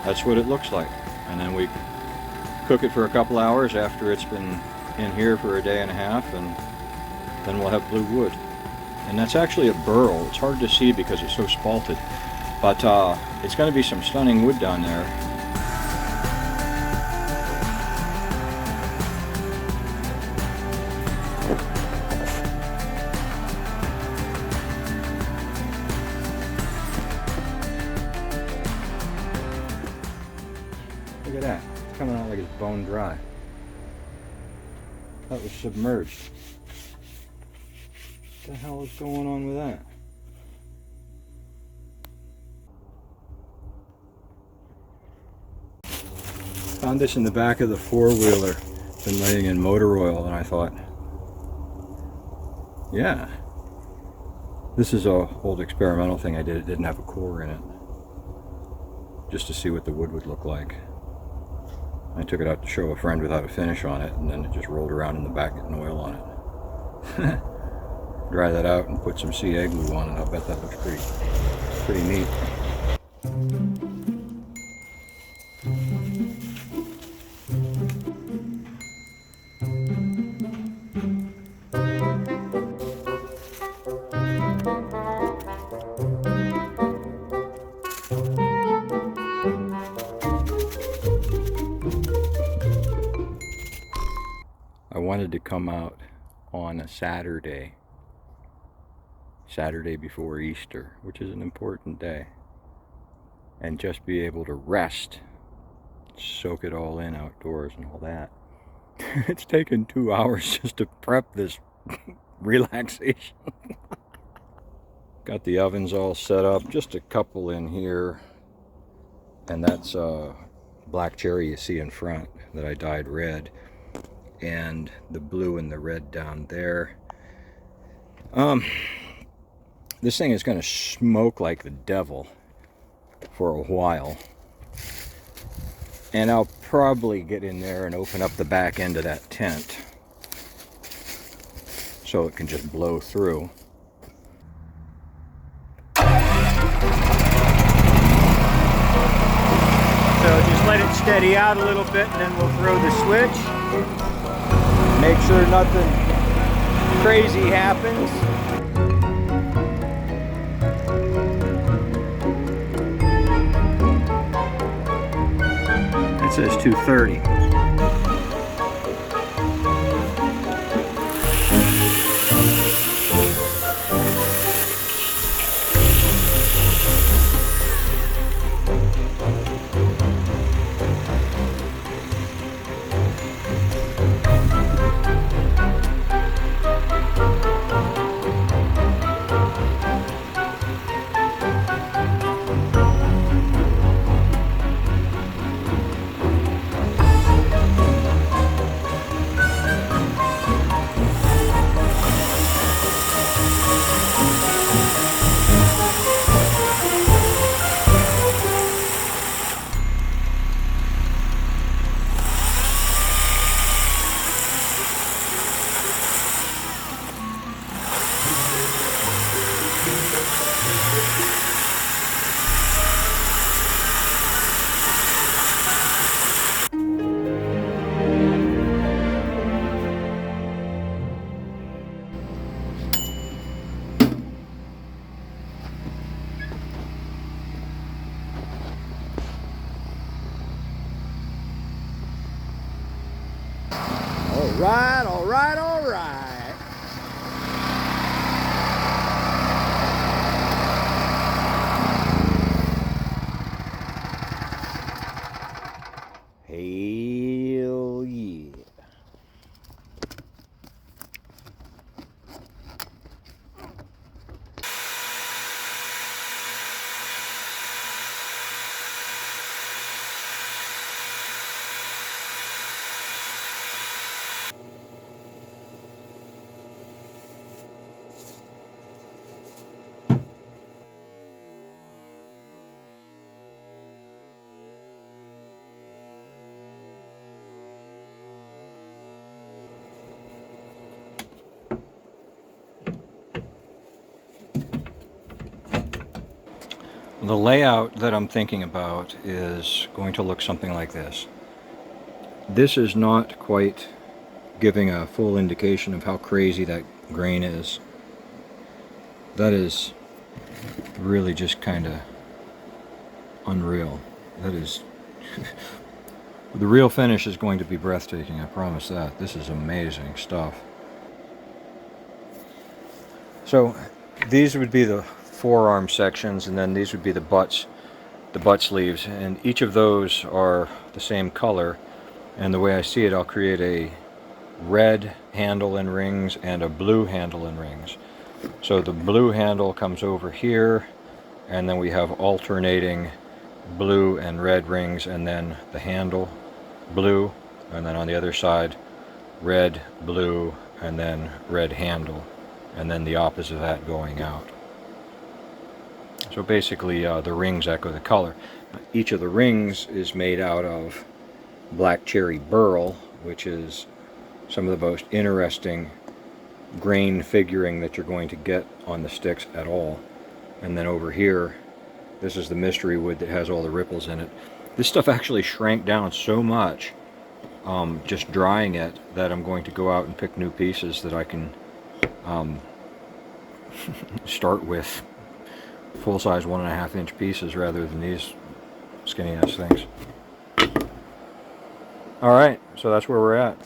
that's what it looks like. And then we cook it for a couple hours after it's been in here for a day and a half, and then we'll have blue wood. And that's actually a burl. It's hard to see because it's so spalted, but it's going to be some stunning wood down there. Look at that. It's coming out like it's bone dry. That was submerged. What the hell is going on with that? Found this in the back of the four-wheeler. It's been laying in motor oil, and I thought, yeah, this is a old experimental thing I did. It didn't have a core in it, just to see what the wood would look like. I took it out to show a friend without a finish on it, and then it just rolled around in the back getting oil on it. Dry that out and put some CA glue on it. I'll bet that looks pretty neat. I wanted to come out on a Saturday before Easter, which is an important day, and just be able to rest, soak it all in outdoors and all that. It's taken 2 hours just to prep this relaxation. Got the ovens all set up, just a couple in here, and that's black cherry you see in front that I dyed red, and the blue and the red down there. This thing is going to smoke like the devil for a while, and I'll probably get in there and open up the back end of that tent so it can just blow through. So just let it steady out a little bit, and then we'll throw the switch. Make sure nothing crazy happens. It says 230. The layout that I'm thinking about is going to look something like this. This is not quite giving a full indication of how crazy that grain is. That is really just kind of unreal. That is... The real finish is going to be breathtaking, I promise that. This is amazing stuff. So these would be the forearm sections, and then these would be the butt sleeves, and each of those are the same color. And the way I see it, I'll create a red handle and rings and a blue handle and rings. So the blue handle comes over here, and then we have alternating blue and red rings, and then the handle blue, and then on the other side red, blue, and then red handle, and then the opposite of that going out. So basically the rings echo the color. Each of the rings is made out of black cherry Burl, which is some of the most interesting grain figuring that you're going to get on the sticks at all. And then over here, this is the mystery wood that has all the ripples in it. This stuff actually shrank down so much just drying it that I'm going to go out and pick new pieces that I can start with full-size 1.5 inch pieces rather than these skinny ass things. Alright, so that's where we're at.